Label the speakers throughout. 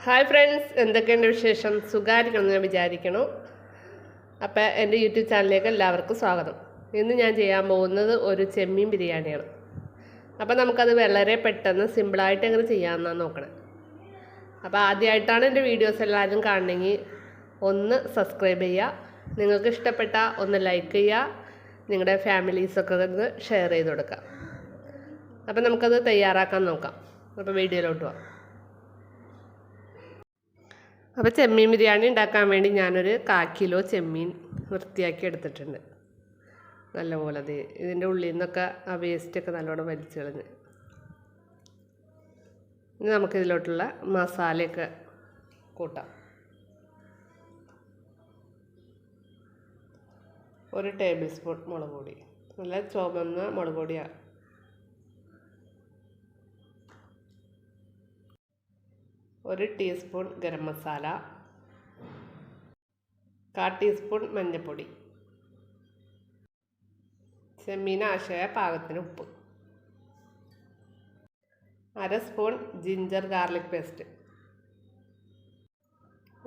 Speaker 1: Hi friends, എന്തൊക്കെയുണ്ട് വിശേഷം? സുഖമായിരിക്കണം ഞാൻ വിചാരിക്കണു. അപ്പോൾ എൻ്റെ യൂട്യൂബ് ചാനലിലേക്ക് എല്ലാവർക്കും സ്വാഗതം. ഇന്ന് ഞാൻ ചെയ്യാൻ പോകുന്നത് ഒരു ചെമ്മീൻ ബിരിയാണിയാണ്. അപ്പോൾ നമുക്കത് വളരെ പെട്ടെന്ന് സിമ്പിളായിട്ട് എങ്ങനെ ചെയ്യാമെന്നാണ് നോക്കണം. അപ്പോൾ ആദ്യമായിട്ടാണ് എൻ്റെ വീഡിയോസ് എല്ലാവരും കാണണമെങ്കിൽ ഒന്ന് സബ്സ്ക്രൈബ് ചെയ്യുക, നിങ്ങൾക്ക് ഇഷ്ടപ്പെട്ട ഒന്ന് ലൈക്ക് ചെയ്യുക, നിങ്ങളുടെ ഫാമിലീസൊക്കെ ഒന്ന് ഷെയർ ചെയ്ത് കൊടുക്കുക. അപ്പോൾ നമുക്കത് തയ്യാറാക്കാൻ നോക്കാം. അപ്പോൾ വീഡിയോയിലോട്ട് പോകാം. അപ്പോൾ ചെമ്മീൻ ബിരിയാണി ഉണ്ടാക്കാൻ വേണ്ടി ഞാനൊരു 1/4 കിലോ ചെമ്മീൻ വൃത്തിയാക്കി എടുത്തിട്ടുണ്ട്. നല്ലപോലെ അത് ഇതിൻ്റെ ഉള്ളിൽ നിന്നൊക്കെ ആ വേസ്റ്റൊക്കെ നല്ലോണം വലിച്ചു കളഞ്ഞ്. ഇനി നമുക്കിതിലോട്ടുള്ള മസാലയൊക്കെ കൂട്ടാം. 1 ടേബിൾ സ്പൂൺ മുളക് പൊടി, നല്ല ചുവന്ന മുളക് പൊടിയാണ്. 1 ടീസ്പൂൺ ഗരം മസാല, 1/4 ടീസ്പൂൺ മഞ്ഞൾപ്പൊടി, ചെമ്മീൻ ആശയ പാകത്തിന് ഉപ്പ്, 1/2 spoon ginger garlic paste,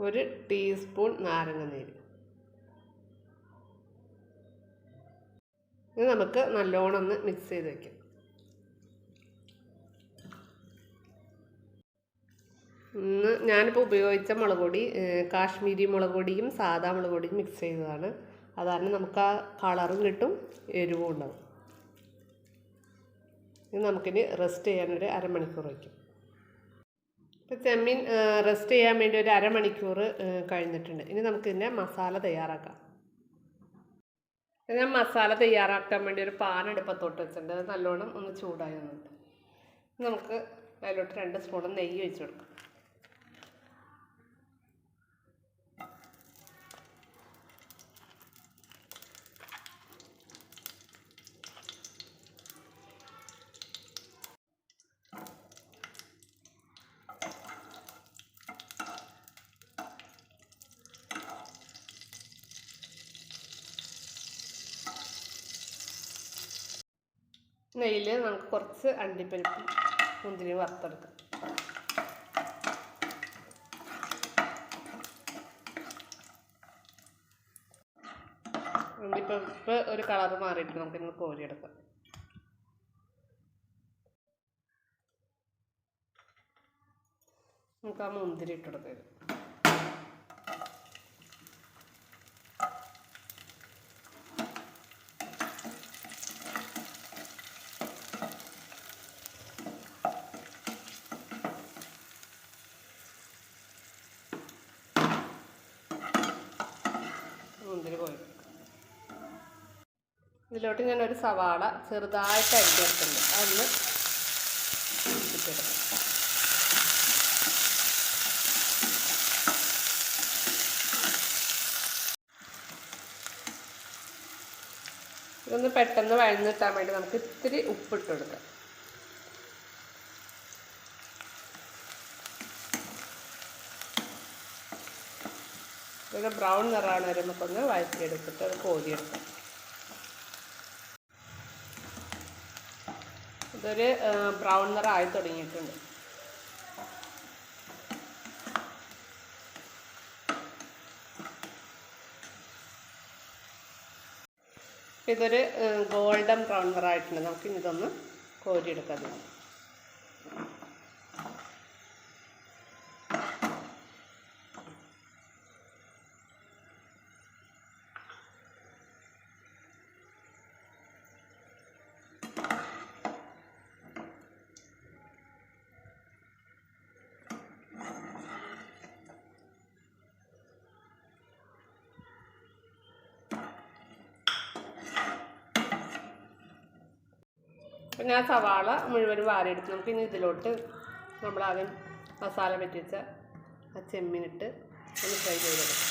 Speaker 1: 1 teaspoon നാരങ്ങ നീര്. ഇത് നമുക്ക് നല്ലോണം ഒന്ന് മിക്സ് ചെയ്ത് വയ്ക്കാം. ഇന്ന് ഞാനിപ്പോൾ ഉപയോഗിച്ച മുളക് പൊടി കാശ്മീരി മുളക് പൊടിയും സാദാ മുളക് പൊടിയും മിക്സ് ചെയ്തതാണ്. അതാണ് നമുക്ക് ആ കളറും കിട്ടും, എരിവും ഉണ്ടാവും. ഇത് നമുക്കിനി റെസ്റ്റ് ചെയ്യാനൊരു അരമണിക്കൂർ വയ്ക്കും. ഇപ്പോൾ ചെമ്മീൻ റെസ്റ്റ് ചെയ്യാൻ വേണ്ടി ഒരു അരമണിക്കൂർ കഴിഞ്ഞിട്ടുണ്ട്. ഇനി നമുക്കിതിൻ്റെ മസാല തയ്യാറാക്കാം. ഞാൻ മസാല തയ്യാറാക്കാൻ വേണ്ടി ഒരു പാൻ അടുപ്പത്തോട്ട് വെച്ചിട്ടുണ്ട്. അത് നല്ലോണം ഒന്ന് ചൂടായി വന്നിട്ട് നമുക്ക് അതിലോട്ട് 2 സ്പൂൺ നെയ്യ് ഒഴിച്ച് കൊടുക്കാം. നെയ്യിൽ നമുക്ക് കുറച്ച് അണ്ടിപ്പരിപ്പും മുന്തിരി വറുത്തെടുക്കാം. അണ്ടിപ്പരിപ്പ് ഒരു കളർ മാറിയിട്ട് നമുക്കിന്ന് കോരിയെടുക്കാം. നമുക്ക് ആ മുന്തിരി ഇട്ടെടുക്കാം. മുന്തിരി പോയി ഇതിലോട്ട് ഞാനൊരു സവാള ചെറുതായിട്ട് അരിഞ്ഞെടുത്തിട്ടുണ്ട്. അതൊന്ന് ഇട്ടെടുക്കാം. ഇതൊന്ന് പെട്ടെന്ന് വഴഞ്ഞിട്ടാൻ വേണ്ടി നമുക്ക് ഇത്തിരി ഉപ്പിട്ട് കൊടുക്കാം. ഇതൊക്കെ ബ്രൗൺ നിറമാണ് വരെ നമുക്കൊന്ന് വഴറ്റിയെടുത്തിട്ട് അത് കോരിയെടുക്കാം. ഇതൊരു ബ്രൗൺ നിറമായി തുടങ്ങിയിട്ടുണ്ട്. ഇതൊരു ഗോൾഡൻ ബ്രൗൺ നിറമായിട്ടുണ്ട്. നമുക്കിനി ഇതൊന്ന് കോരിയെടുക്കാം. അപ്പം ഞാൻ സവാള മുഴുവൻ വാരിയെടുത്ത് നമുക്ക് ഇനി ഇതിലോട്ട് നമ്മളാദ്യം മസാല പറ്റിച്ച ആ ചെമ്മീനിട്ട് ഒന്ന് ഫ്രൈ ചെയ്തെടുക്കാം.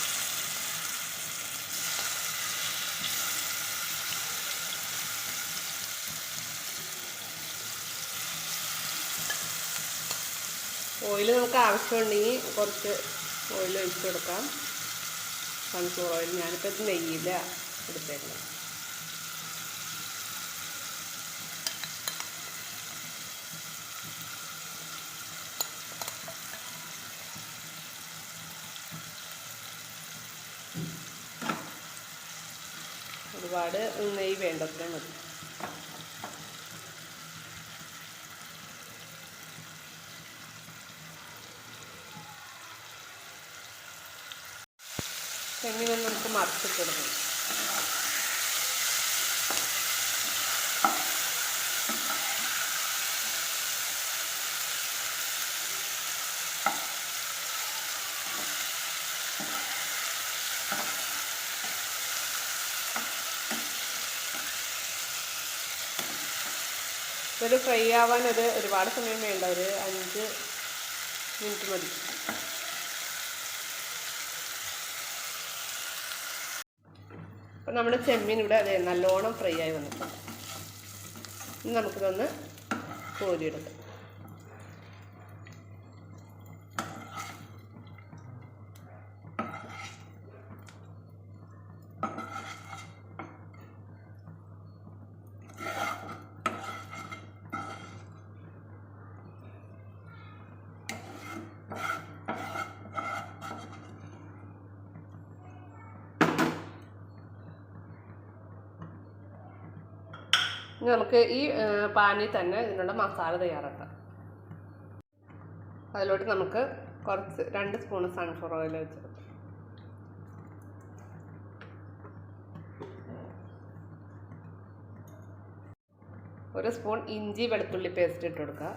Speaker 1: ഓയിൽ നമുക്ക് ആവശ്യമുണ്ടെങ്കിൽ കുറച്ച് ഓയിൽ ഒഴിച്ച് കൊടുക്കാം. Sunflower oil. ഞാനിപ്പോൾ ഇത് നെയ്യില്ല എടുത്തേക്കണം. ഒരുപാട് നെയ്യ് വേണ്ടത്രയും മതി. ചെമ്മീൻ നമുക്ക് മറിച്ചിട്ട് കൊടുക്കണം. ഇതൊരു ഫ്രൈ ആവാൻ ഒരുപാട് സമയം വേണ്ട, ഒരു 5 മിനിറ്റ് മതി. അപ്പം നമ്മുടെ ചെമ്മീൻ ഇവിടെ നല്ലോണം ഫ്രൈ ആയി വന്നിട്ടുണ്ട്. ഇനി നമുക്കിതൊന്ന് കോരിയെടുക്കാം. ഇനി നമുക്ക് ഈ പാനിൽ തന്നെ ഇതിനുള്ള മസാല തയ്യാറാക്കാം. അതിലോട്ട് നമുക്ക് കുറച്ച് 2 സ്പൂൺ സൺഫ്ലവർ ഓയിൽ വെച്ചെടുക്കാം. ഒരു സ്പൂൺ ഇഞ്ചി വെളുത്തുള്ളി പേസ്റ്റ് ഇട്ട് കൊടുക്കുക.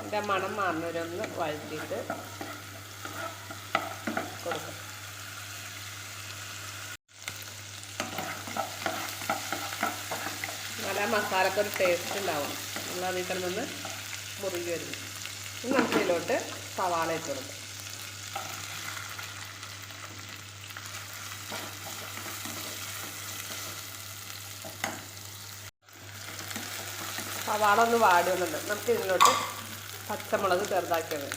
Speaker 1: ഇതിൻ്റെ മണം മാറുന്നവരൊന്ന് വഴറ്റിയിട്ട് കൊടുക്കും. നല്ല മസാലക്ക് ഒരു ടേസ്റ്റ് ഉണ്ടാവും. നമ്മൾ അതിൽ കിടന്നൊന്ന് മുറുകി വരുന്നു. ഇനി നമുക്ക് ഇതിലോട്ട് സവാള ഇട്ട് കൊടുക്കും. സവാള ഒന്ന് വാടി വന്നിട്ട് നമുക്ക് ഇതിലോട്ട് പച്ചമുളക് ചെറുതാക്കിയത്,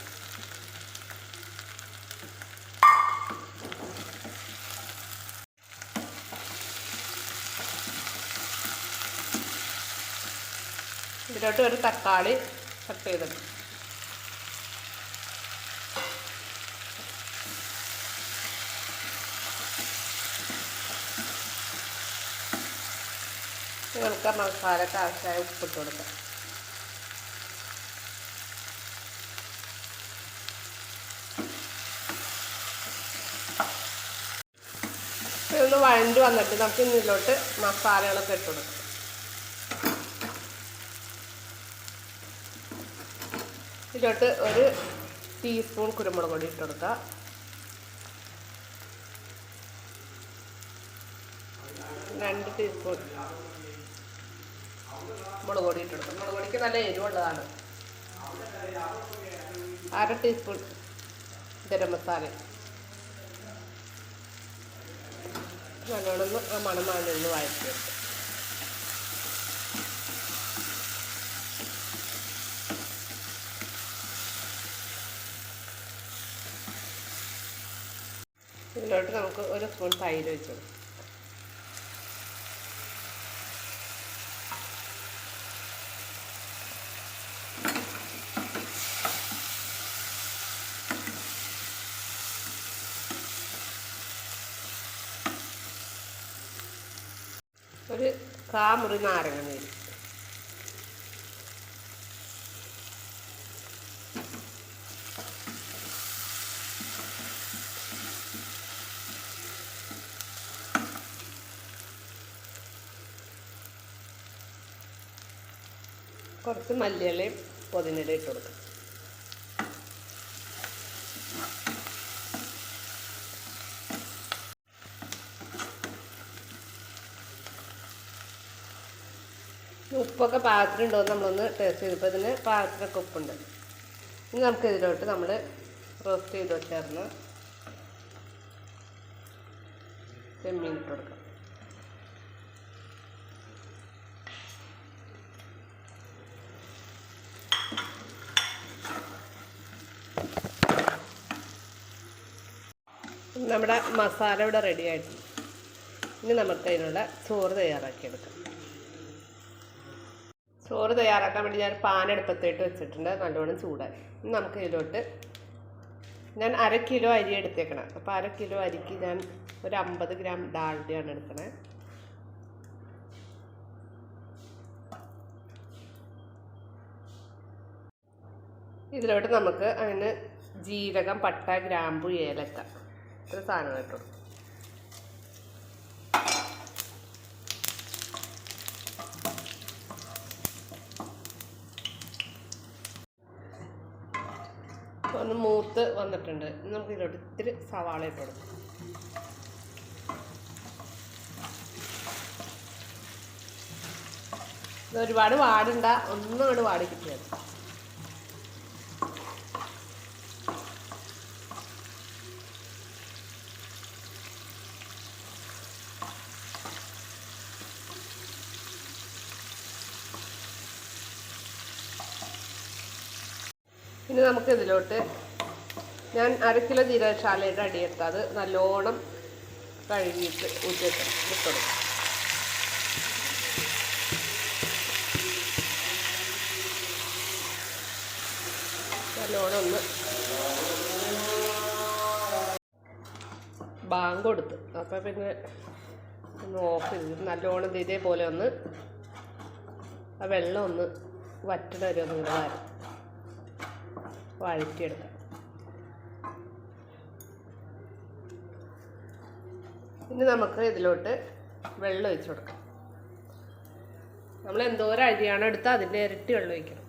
Speaker 1: ഇതിലോട്ട് ഒരു തക്കാളി കട്ട് ചെയ്തത്, നമുക്ക് മസാലക്ക് ആവശ്യമായ ഉപ്പിട്ട് കൊടുക്കാം. ഒന്ന് വഴണ്ട് വന്നിട്ട് നമുക്ക് ഇതിലോട്ട് മസാലകളൊക്കെ ഇട്ട് കൊടുക്കാം. ഇതിലോട്ട് ഒരു ടീസ്പൂൺ കുരുമുളക് പൊടി ഇട്ട് കൊടുക്കുക. 2 ടീസ്പൂൺ മുളക് പൊടി ഇട്ട് കൊടുക്കാം. മുളക് പൊടിക്ക് നല്ല എരിവുള്ളതാണ്. 1/2 ടീസ്പൂൺ ഗരം മസാല. നല്ലോണം ആ മണം മാഞ്ഞൊന്ന് വഴറ്റിയെടുക്കും. ഇതിലോട്ട് നമുക്ക് ഒരു സ്പൂൺ തൈര് വെച്ച് കൊടുക്കും. ഒരു കാമുറി നാരങ്ങ നീര്. കുറച്ച് മല്ലിയിലയും പുതിനയിലയും ഇട്ട് കൊടുക്കാം. ഉപ്പൊക്കെ പാകത്തിനുണ്ടോ എന്ന് നമ്മളൊന്ന് ടേസ്റ്റ് ചെയ്തപ്പോൾ ഇതിന് പാകത്തിനൊക്കെ ഉപ്പുണ്ട്. ഇനി നമുക്ക് ഇതിലോട്ട് നമ്മൾ റോസ്റ്റ് ചെയ്ത് വെച്ചേർന്ന് ചെമ്മീൻ ഇട്ട് കൊടുക്കാം. നമ്മുടെ മസാല ഇവിടെ റെഡി ആയിട്ടുണ്ട്. ഇനി നമുക്ക് അതിനുള്ള ചോറ് തയ്യാറാക്കിയെടുക്കാം. ചോറ് തയ്യാറാക്കാൻ വേണ്ടി ഞാൻ പാൻ അടുപ്പത്തേട്ട് വെച്ചിട്ടുണ്ട്, നല്ലോണം ചൂടായി. നമുക്ക് ഇതിലോട്ട് ഞാൻ 1/2 കിലോ അരി എടുത്തേക്കണം. അപ്പോൾ 1/2 കിലോ അരിക്ക് ഞാൻ ഒരു 50 ഗ്രാം ഡാൽഡയാണ് എടുക്കണേ. ഇതിലോട്ട് നമുക്ക് അതിന് ജീരകം, പട്ട, ഗ്രാമ്പു, ഏലക്ക ഇത്ര സാധനം ഇട്ടു. ഒന്ന് മൂത്ത് വന്നിട്ടുണ്ട്. നമുക്ക് ഇതിലോട്ട് ഇത്തിരി സവാള ഇട്ട് കൊടുക്കാം. ഇത് ഒരുപാട് വാടണ്ട, ഒന്നും അങ്ങോട്ട് വാടി കിട്ടിയത്. ഇനി നമുക്ക് ഇതിലോട്ട് ഞാൻ 1/2 കിലോ ജീരകശാലയുടെ അടിയെടുത്ത് അത് നല്ലോണം കഴുകിയിട്ട് ഇട്ടുകൊടുക്കും. നല്ലോണം ഒന്ന് ബാങ്ക് കൊടുത്ത്. അപ്പം പിന്നെ ഒന്ന് ഓഫ് ചെയ്ത് നല്ലോണം ഇതേപോലെ ഒന്ന് ആ വെള്ളം ഒന്ന് വറ്റണ വരെ ഒന്നും കൂടെ വഴറ്റിയെടുക്കാം. ഇനി നമുക്ക് ഇതിലോട്ട് വെള്ളം ഒഴിച്ചു കൊടുക്കാം. നമ്മൾ എന്തോരം അരിയാണ് എടുത്താൽ അതിൻ്റെ ഇരട്ടി വെള്ളം ഒഴിക്കണം.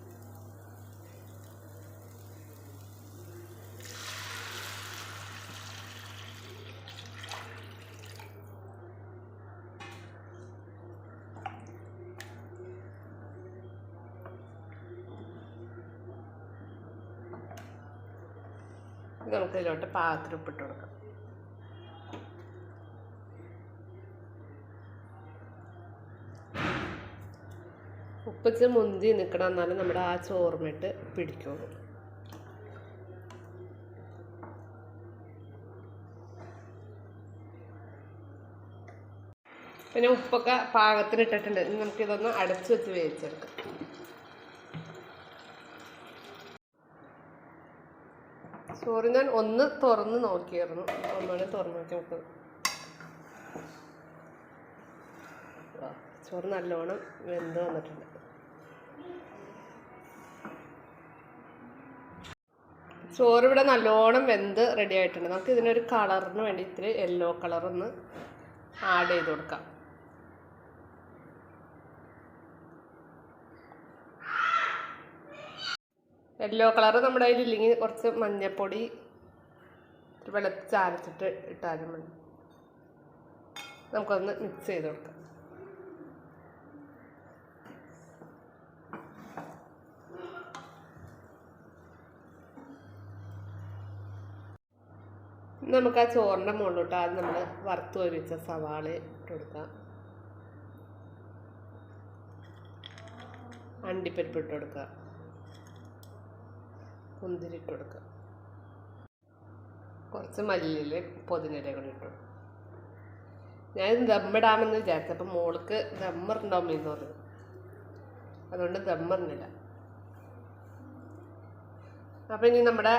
Speaker 1: നമുക്ക് ഇതിലോട്ട് പാത്രം ഉപ്പിട്ട് കൊടുക്കാം. ഉപ്പിച്ച് മുന്തി നിൽക്കണം, എന്നാലും നമ്മുടെ ആ ചോർമയിട്ട് പിടിക്കുള്ളൂ. പിന്നെ ഉപ്പൊക്കെ പാകത്തിന് ഇട്ടിട്ടുണ്ട്. ഇനി നമുക്കിതൊന്ന് അടച്ചു വെച്ച് വേവിച്ചെടുക്കാം. ചോറ് ഞാൻ ഒന്ന് തുറന്ന് നോക്കിയായിരുന്നു. ഒന്നുകൂടെ തുറന്ന് നോക്കി നമുക്ക് ചോറ് നല്ലോണം വെന്ത് വന്നിട്ടുണ്ട്. ചോറ് ഇവിടെ നല്ലോണം വെന്ത് റെഡി ആയിട്ടുണ്ട്. നമുക്ക് ഇതിനൊരു കളറിന് വേണ്ടി ഇത്തിരി യെല്ലോ കളറൊന്ന് ആഡ് ചെയ്ത് കൊടുക്കാം. യെല്ലോ കളർ നമ്മുടെ കയ്യിലില്ലെങ്കിൽ കുറച്ച് മഞ്ഞൾപ്പൊടി വെള്ളത്തിൽ അരച്ചിട്ട് ഇട്ടാലും മതി. നമുക്കൊന്ന് മിക്സ് ചെയ്ത് കൊടുക്കാം. നമുക്ക് ആ ചോറിൻ്റെ മുകളിലോട്ട് ആദ്യം നമ്മൾ വറുത്ത് വെച്ച സവാള ഇട്ട് കൊടുക്കാം. അണ്ടിപ്പരിപ്പ് ഇട്ട് കൊടുക്കുക. മുന്തിരി ഇട്ട് കൊടുക്കുക. കുറച്ച് മല്ലിയില, പുതിനയില കൂടി ഇട്ടു. ഞാൻ ദമ്മിടാമെന്ന് വിചാരിച്ചപ്പോൾ മോൾക്ക് ദമ്മറുണ്ടാവുമെന്ന് പറഞ്ഞു. അതുകൊണ്ട് ദമ്മറിനില്ല. അപ്പോൾ ഇനി നമ്മുടെ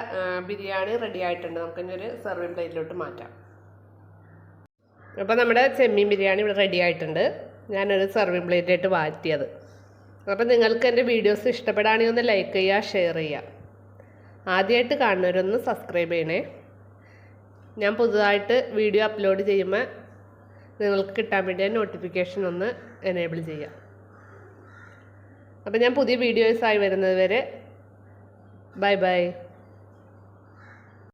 Speaker 1: ബിരിയാണി റെഡി ആയിട്ടുണ്ട്. നമുക്കിനി ഒരു സെർവിങ് പ്ലേറ്റിലോട്ട് മാറ്റാം. അപ്പോൾ നമ്മുടെ ചെമ്മീൻ ബിരിയാണി ഇവിടെ റെഡി ആയിട്ടുണ്ട്. ഞാനൊരു സെർവിങ് പ്ലേറ്റിലേക്ക് മാറ്റിയത്. അപ്പോൾ നിങ്ങൾക്ക് എൻ്റെ വീഡിയോസ് ഇഷ്ടപ്പെടുകയാണെങ്കിൽ ഒന്ന് ലൈക്ക് ചെയ്യുക, ഷെയർ ചെയ്യുക. ആദ്യമായിട്ട് കാണുന്നവരൊന്ന് സബ്സ്ക്രൈബ് ചെയ്യണേ. ഞാൻ പുതുതായിട്ട് വീഡിയോ അപ്ലോഡ് ചെയ്യുമ്പോൾ നിങ്ങൾക്ക് കിട്ടാൻ വേണ്ടി നോട്ടിഫിക്കേഷൻ ഒന്ന് എനേബിൾ ചെയ്യാം. അപ്പോൾ ഞാൻ പുതിയ വീഡിയോസായി വരുന്നത് വരെ ബൈ ബൈ.